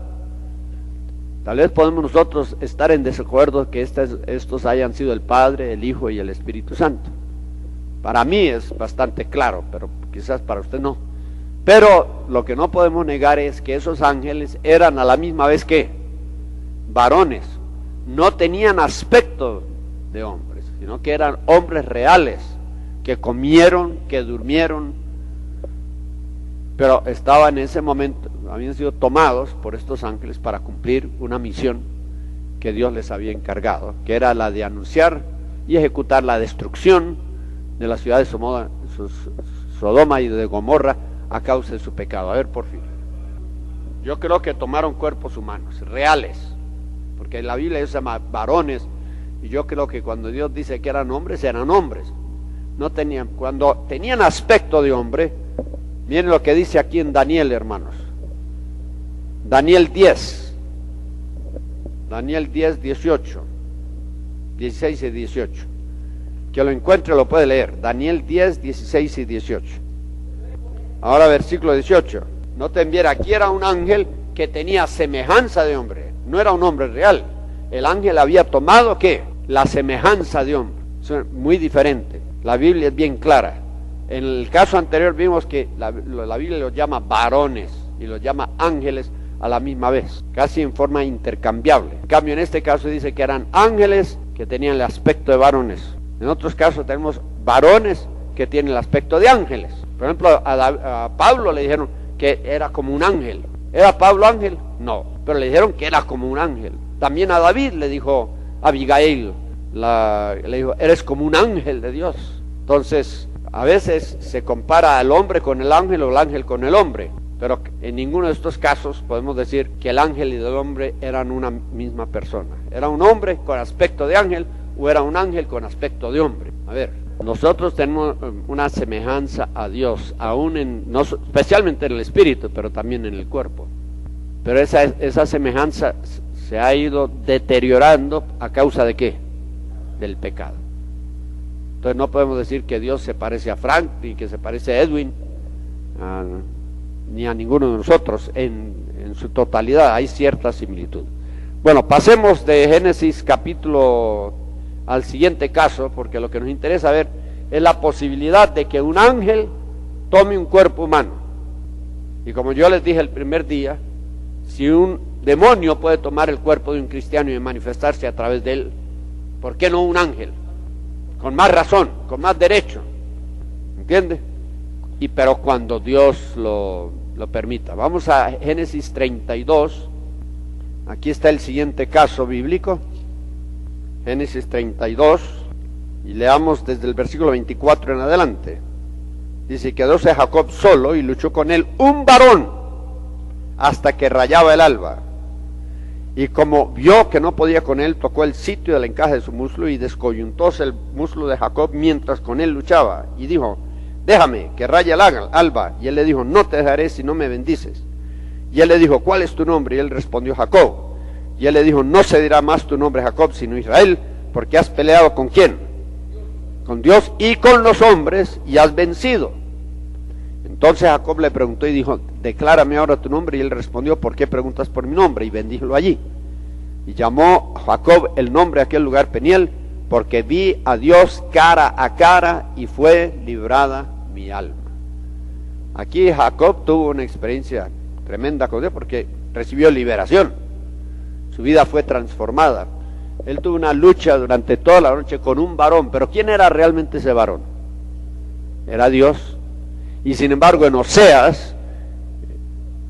A: Tal vez podemos nosotros estar en desacuerdo que estos hayan sido el Padre, el Hijo y el Espíritu Santo. Para mí es bastante claro, pero quizás para usted no. Pero lo que no podemos negar es que esos ángeles eran a la misma vez que varones. No tenían aspecto de hombres, sino que eran hombres reales, que comieron, que durmieron, pero estaban en ese momento, habían sido tomados por estos ángeles para cumplir una misión que Dios les había encargado, que era la de anunciar y ejecutar la destrucción de la ciudad de Sodoma y de Gomorra a causa de su pecado. A ver, por fin. Yo creo que tomaron cuerpos humanos, reales, porque en la Biblia se llama varones, y yo creo que cuando Dios dice que eran hombres, no tenían, cuando tenían aspecto de hombre. Miren lo que dice aquí en Daniel, hermanos. Daniel 10, 18, 16 y 18. Que lo encuentre lo puede leer. Daniel 10, 16 y 18. Ahora versículo 18. Noten bien, aquí era un ángel que tenía semejanza de hombre. No era un hombre real. El ángel había tomado, ¿qué? La semejanza de hombre. Eso es muy diferente. La Biblia es bien clara. En el caso anterior vimos que la Biblia los llama varones y los llama ángeles a la misma vez, casi en forma intercambiable. En cambio, en este caso dice que eran ángeles que tenían el aspecto de varones. En otros casos tenemos varones que tienen el aspecto de ángeles. Por ejemplo, a Pablo le dijeron que era como un ángel. ¿Era Pablo ángel? No, pero le dijeron que era como un ángel. También a David le dijo Abigail, le dijo, eres como un ángel de Dios. Entonces, a veces se compara al hombre con el ángel o el ángel con el hombre, pero en ninguno de estos casos podemos decir que el ángel y el hombre eran una misma persona. ¿Era un hombre con aspecto de ángel o era un ángel con aspecto de hombre? A ver, nosotros tenemos una semejanza a Dios, aún no especialmente en el espíritu, pero también en el cuerpo. Pero esa semejanza se ha ido deteriorando a causa de ¿qué? Del pecado. Entonces no podemos decir que Dios se parece a Frank, ni que se parece a Edwin, ni a ninguno de nosotros en su totalidad. Hay cierta similitud. Bueno, pasemos de Génesis capítulo al siguiente caso, porque lo que nos interesa ver es la posibilidad de que un ángel tome un cuerpo humano. Y como yo les dije el primer día, si un demonio puede tomar el cuerpo de un cristiano y manifestarse a través de él, ¿por qué no un ángel? Con más razón, con más derecho, ¿entiende? Pero cuando Dios lo permita. Vamos a Génesis 32, aquí está el siguiente caso bíblico, Génesis 32, y leamos desde el versículo 24 en adelante. Dice, quedóse Jacob solo y luchó con él un varón hasta que rayaba el alba. Y como vio que no podía con él, tocó el sitio del encaje de su muslo y descoyuntóse el muslo de Jacob mientras con él luchaba. Y dijo, déjame que raye el alba. Y él le dijo, no te dejaré si no me bendices. Y él le dijo, ¿cuál es tu nombre? Y él respondió, Jacob. Y él le dijo, no se dirá más tu nombre Jacob, sino Israel, porque has peleado ¿con quién? Con Dios y con los hombres, y has vencido. Entonces Jacob le preguntó y dijo, declárame ahora tu nombre. Y él respondió, ¿por qué preguntas por mi nombre? Y bendíjelo allí. Y llamó Jacob el nombre de aquel lugar Peniel, porque vi a Dios cara a cara y fue librada mi alma. Aquí Jacob tuvo una experiencia tremenda con Dios porque recibió liberación. Su vida fue transformada. Él tuvo una lucha durante toda la noche con un varón, pero ¿quién era realmente ese varón? Era Dios. Y sin embargo en Oseas,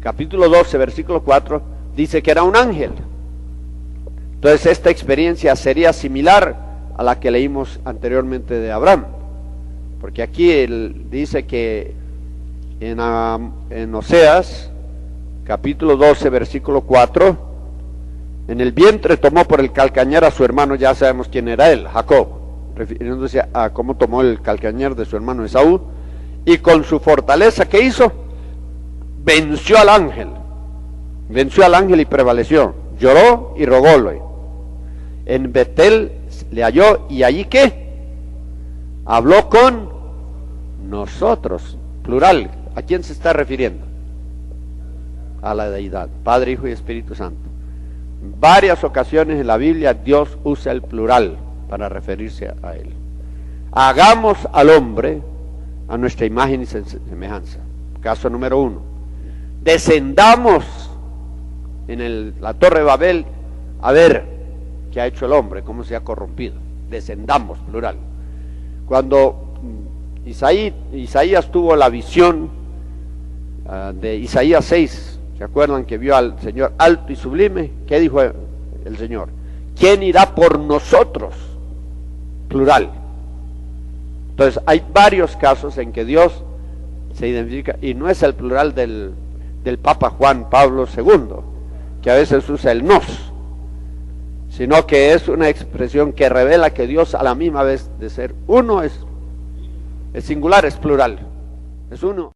A: capítulo 12, versículo 4, dice que era un ángel. Entonces esta experiencia sería similar a la que leímos anteriormente de Abraham. Porque aquí él dice que en Oseas, capítulo 12, versículo 4, en el vientre tomó por el calcañar a su hermano, ya sabemos quién era él, Jacob, refiriéndose a cómo tomó el calcañar de su hermano Esaú. Y con su fortaleza, ¿qué hizo? Venció al ángel y prevaleció, lloró y rogóle. En Betel le halló y allí ¿qué? Habló con nosotros, plural. ¿A quién se está refiriendo? A la deidad, Padre, Hijo y Espíritu Santo. En varias ocasiones en la Biblia Dios usa el plural para referirse a él. Hagamos al hombre a nuestra imagen y semejanza. Caso número 1. Descendamos en la torre de Babel a ver qué ha hecho el hombre, cómo se ha corrompido. Descendamos, plural. Cuando Isaías tuvo la visión de Isaías 6, ¿Se acuerdan que vio al Señor alto y sublime? ¿Qué dijo el Señor? ¿Quién irá por nosotros? Plural. Entonces hay varios casos en que Dios se identifica, y no es el plural del Papa Juan Pablo II, que a veces usa el nos, sino que es una expresión que revela que Dios, a la misma vez de ser uno, es singular, es plural, es uno.